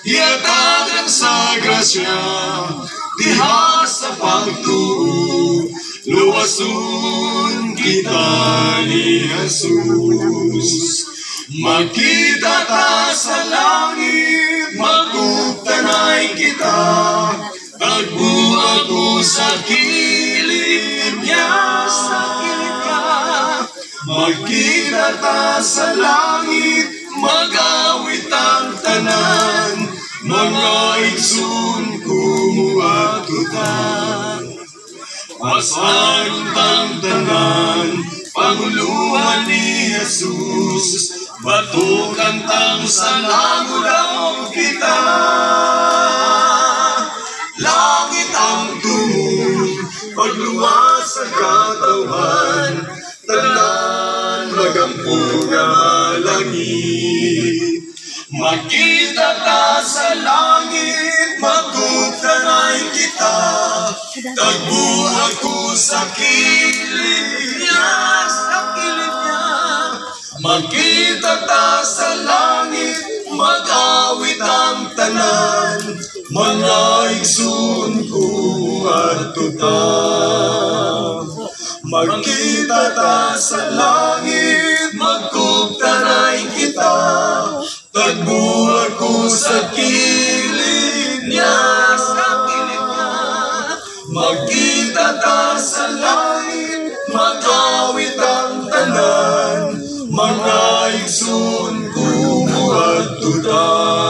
Iatagan sa grasya, diha sa pagtuo, luwason kita ni Jesus. Makita ta sa langit, magkuptanay kita, tagbuhat ko sa kilid niya. Magkita ta sa langit, magawit ang tanan, mga igsoon kumuatutan. Pasang tang tanan, panguluhan ni Jesus, batukan tang sa langudaw kita. Langit ang tumon, pagluwas sa katawan, tanan magampo nga langit. Makita ta sa langit, magkuptanay kita, tagbo ako sa kilid niya, Makita ta sa langit, mag-awit ang tanan, mga igsoon ko at tutan. Magkita ta sa langit, magkuptanay kita, tagbo ako sa kilid niya, Magkita ta sa langit, mag-awit ang tanan, mga igsoon ko at tutan.